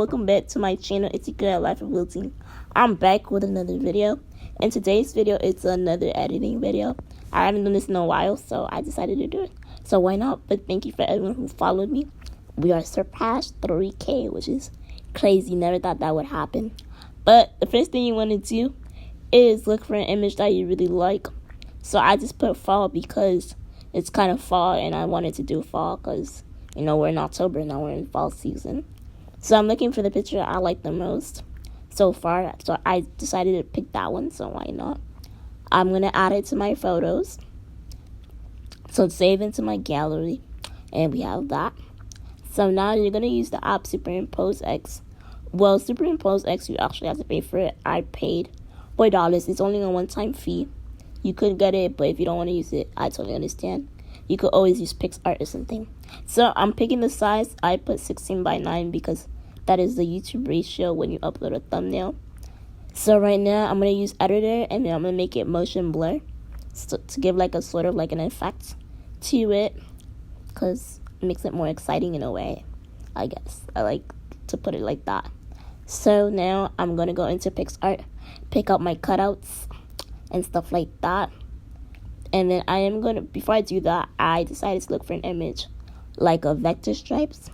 welcome back to my channel. It's your girl Life of Wildine. I'm back with another video, and today's video is another editing video. I haven't done this in a while, so I decided to do it. So why not? But thank you for everyone who followed me. We are surpassed 3K, which is crazy. Never thought that would happen. But the first thing you want to do is look for an image that you really like. So I just put fall because it's kind of fall, and I wanted to do fall because, you know, we're in October now, we're in fall season. So I'm looking for the picture I like the most so far. So I decided to pick that one, so why not? I'm going to add it to my photos. So save into my gallery, and we have that. So now you're going to use the app Superimpose X. Well, Superimpose X, you actually have to pay for it. I paid $4. It's only a one-time fee. You could get it, but if you don't want to use it, I totally understand. You could always use PixArt or something. So I'm picking the size. I put 16:9 because that is the YouTube ratio when you upload a thumbnail. So right now I'm going to use editor, and then I'm going to make it motion blur to give like a sort of like an effect to it, because it makes it more exciting in a way, I guess. I like to put it like that. So now I'm going to go into PixArt, pick out my cutouts and stuff like that. And then I am going to, before I do that, I decided to look for an image like a vector stripes.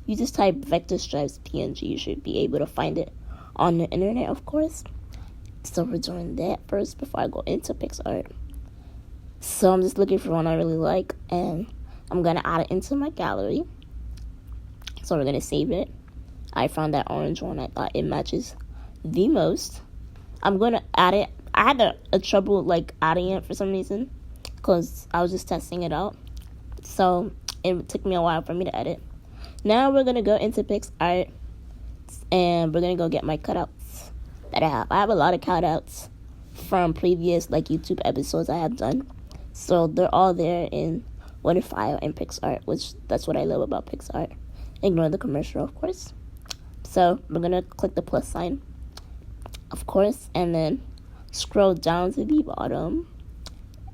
You just type vector stripes PNG. You should be able to find it on the internet, of course. So we're doing that first before I go into PixArt. So I'm just looking for one I really like, and I'm going to add it into my gallery. So we're going to save it. I found that orange one. I thought it matches the most. I'm going to add it. I had a trouble like adding it for some reason because I was just testing it out. So it took me a while for me to edit. Now we're going to go into PixArt, and we're going to go get my cutouts that I have. I have a lot of cutouts from previous like YouTube episodes I have done. So they're all there in one file in PixArt, which that's what I love about PixArt. Ignore the commercial, of course. So we're going to click the plus sign, of course, and then scroll down to the bottom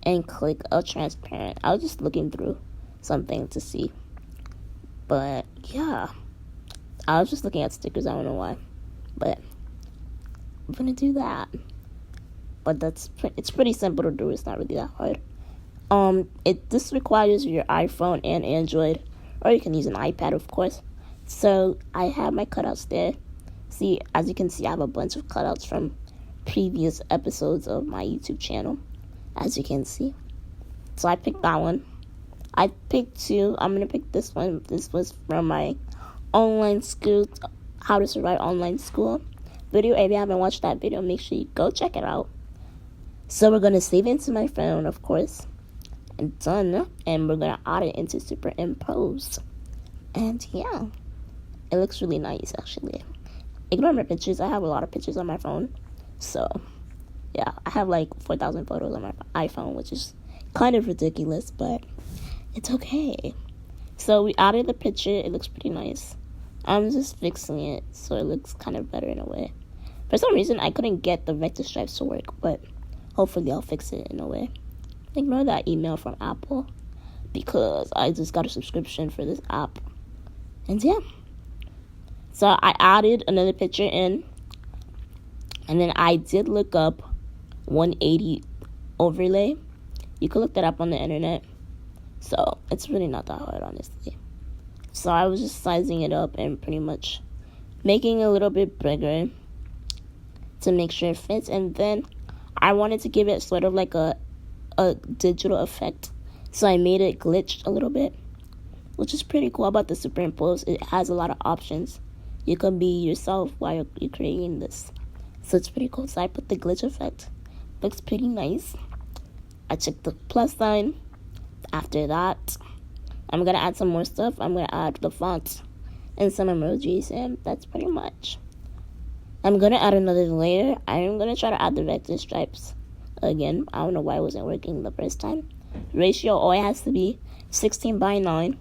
and click a transparent. I was just looking through something to see, but yeah, I was just looking at stickers. I don't know why, but I'm gonna do that. But it's pretty simple to do. It's not really that hard. This requires your iPhone and Android, or you can use an iPad, of course. So I have my cutouts there. See, as you can see, I have a bunch of cutouts from previous episodes of my YouTube channel, as you can see. So I picked that one. I picked two. I'm gonna pick this one. This was from my online school, how to survive online school video. If you haven't watched that video, make sure you go check it out. So we're gonna save it into my phone, of course, and done. And we're gonna add it into Superimpose, and yeah, it looks really nice actually. Ignore my pictures. I have a lot of pictures on my phone. So, yeah, I have like 4,000 photos on my iPhone, which is kind of ridiculous, but it's okay. So we added the picture. It looks pretty nice. I'm just fixing it so it looks kind of better in a way. For some reason, I couldn't get the vector stripes to work, but hopefully I'll fix it in a way. Ignore that email from Apple because I just got a subscription for this app. And yeah. So I added another picture in. And then I did look up 180 overlay. You can look that up on the internet. So it's really not that hard, honestly. So I was just sizing it up and pretty much making it a little bit bigger to make sure it fits. And then I wanted to give it sort of like a digital effect. So I made it glitched a little bit, which is pretty cool about the Superimpose. It has a lot of options. You can be yourself while you're creating this. So it's pretty cool. So I put the glitch effect. Looks pretty nice. I checked the plus sign. After that, I'm going to add some more stuff. I'm going to add the font and some emojis, and that's pretty much. I'm going to add another layer. I'm going to try to add the vector stripes again. I don't know why it wasn't working the first time. Ratio always has to be 16:9.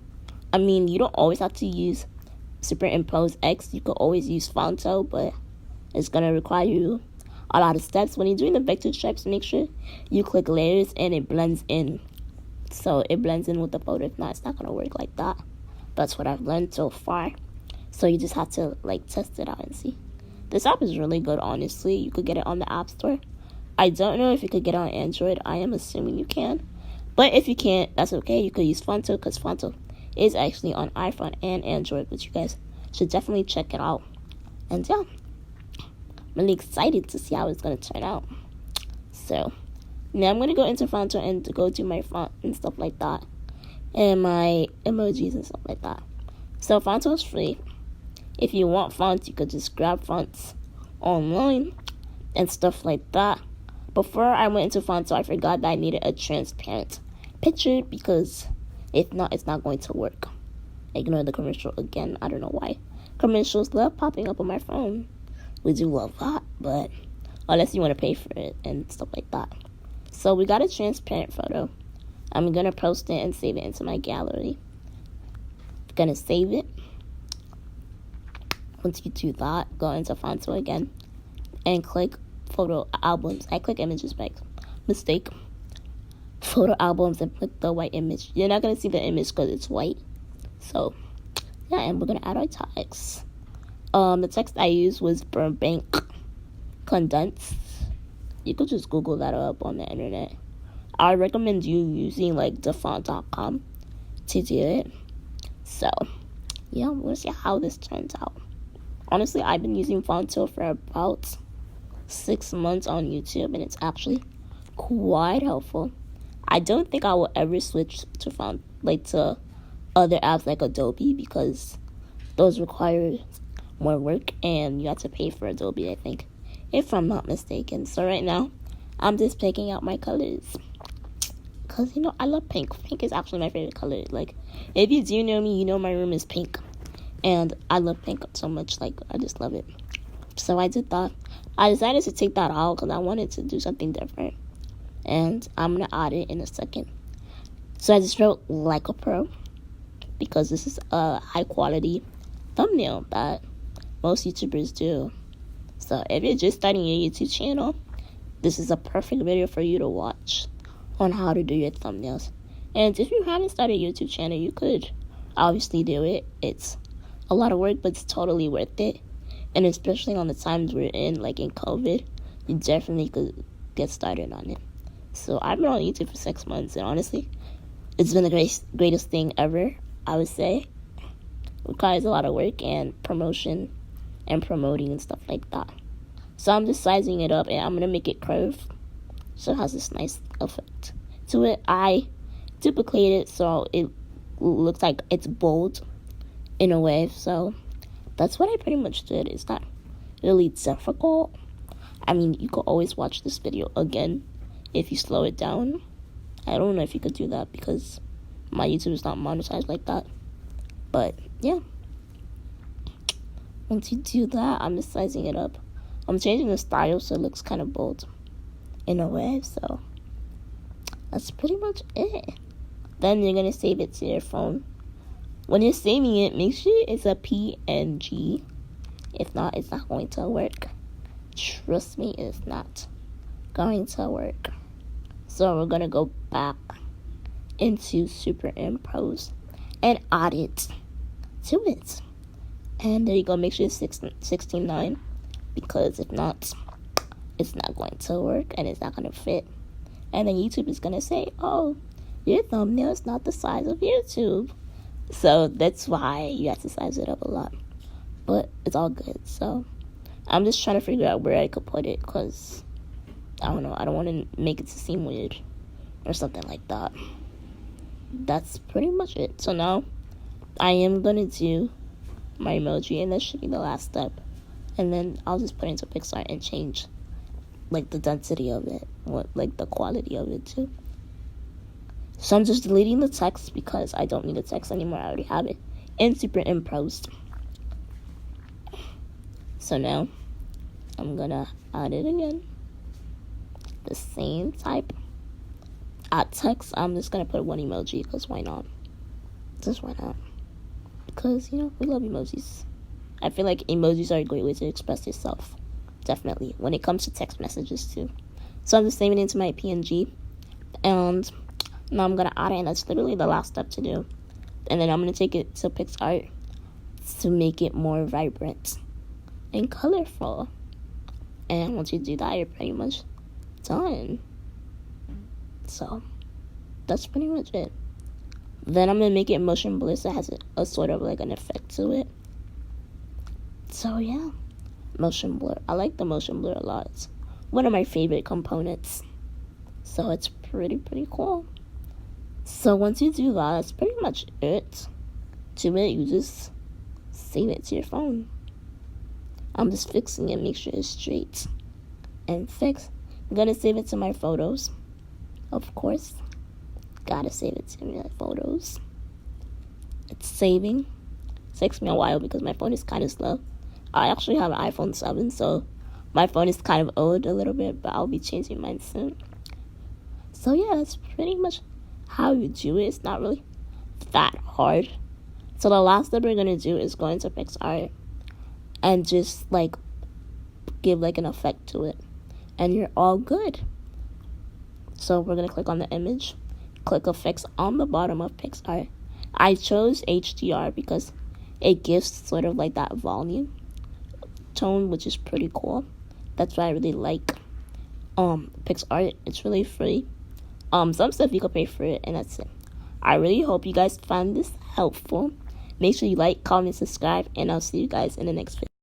I mean, you don't always have to use Superimpose X. You could always use Fonto, but it's going to require you a lot of steps. When you're doing the vector stripes, make sure you click layers and it blends in. So it blends in with the photo. If not, it's not going to work like that. That's what I've learned so far. So you just have to like test it out and see. This app is really good, honestly. You could get it on the App Store. I don't know if you could get it on Android. I am assuming you can. But if you can't, that's okay. You could use Fonto, because Fonto is actually on iPhone and Android, but you guys should definitely check it out. And yeah, I'm really excited to see how it's going to turn out. So now I'm going to go into Fonto and to go do my font and stuff like that, and my emojis and stuff like that. So Fonto is free. If you want fonts, you could just grab fonts online and stuff like that. Before I went into Fonto, I forgot that I needed a transparent picture, because if not, it's not going to work. Ignore the commercial again. I don't know why. Commercials love popping up on my phone. We do love that, but unless you want to pay for it and stuff like that. So we got a transparent photo. I'm going to post it and save it into my gallery. I'm going to save it. Once you do that, go into Fonto again and click photo albums. I click images by mistake. Photo albums, and click the white image. You're not going to see the image because it's white. So yeah, and we're going to add our text. The text I used was Burbank condensed. You could just Google that up on the internet. I recommend you using like thefont.com to do it. So yeah, we'll see how this turns out. Honestly, I've been using Fonto for about 6 months on YouTube, and it's actually quite helpful. I don't think I will ever switch to to other apps like Adobe, because those require more work, and you have to pay for Adobe, I think, if I'm not mistaken. So right now, I'm just picking out my colors, because I love pink. Pink is actually my favorite color. Like, if you do know me, you know my room is pink, and I love pink so much. Like, I just love it. So I did that. I decided to take that out because I wanted to do something different, and I'm gonna add it in a second. So I just wrote like a pro, because this is a high quality thumbnail that most YouTubers do. So if you're just starting your YouTube channel, this is a perfect video for you to watch on how to do your thumbnails. And if you haven't started a YouTube channel, you could obviously do it. It's a lot of work, but it's totally worth it. And especially on the times we're in, like in COVID, you definitely could get started on it. So I've been on YouTube for 6 months, and honestly, it's been the greatest thing ever, I would say. It requires a lot of work and promotion and promoting and stuff like that. So I'm just sizing it up, and I'm going to make it curved, so it has this nice effect to it. I duplicated it so it looks like it's bold in a way. So that's what I pretty much did. It's not really difficult. I mean, you could always watch this video again if you slow it down. I don't know if you could do that because my YouTube is not monetized like that. But yeah, once you do that, I'm just sizing it up. I'm changing the style so it looks kind of bold in a way. So that's pretty much it. Then you're going to save it to your phone. When you're saving it, make sure it's a PNG. If not, it's not going to work. Trust me, it's not going to work. So we're going to go back into superimpose and add it to it. And there you go. Make sure it's 16:9, because if not, it's not going to work and it's not going to fit. And then YouTube is going to say, oh, your thumbnail is not the size of YouTube. So that's why you have to size it up a lot. But it's all good. So I'm just trying to figure out where I could put it, because I don't know. I don't want to make it seem weird or something like that. That's pretty much it. So now I am going to do my emoji, and that should be the last step. And then I'll just put it into Pixar and change like the density of it, like the quality of it too. So I'm just deleting the text because I don't need the text anymore. I already have it in superimposed. So now I'm gonna add it again. The same type. Add text. I'm just gonna put one emoji because why not? Just why not? Because we love emojis. I feel like emojis are a great way to express yourself. Definitely. When it comes to text messages too. So I'm just saving it into my PNG. And now I'm going to add it, and that's literally the last step to do. And then I'm going to take it to PixArt to make it more vibrant and colorful. And once you do that, you're pretty much done. So that's pretty much it. Then I'm gonna make it motion blur so it has a sort of like an effect to it. So yeah, motion blur. I like the motion blur a lot. It's one of my favorite components. So it's pretty cool. So once you do that, that's pretty much it. To it, you just save it to your phone. I'm just fixing it, make sure it's straight and fixed. I'm gonna save it to my photos, of course. Gotta save it to my photos. It's saving. It takes me a while because my phone is kind of slow. I actually have an iPhone 7, so my phone is kind of old a little bit, but I'll be changing mine soon. So yeah, that's pretty much how you do it. It's not really that hard. So the last step we're gonna do is go into PixArt and just like give like an effect to it, and you're all good. So we're gonna click on the image, click effects on the bottom of PixArt. I chose HDR because it gives sort of like that volume tone, which is pretty cool. That's why I really like PixArt. It's really free. Some stuff you could pay for it, and that's it. I really hope you guys found this helpful. Make sure you like, comment, subscribe, and I'll see you guys in the next video.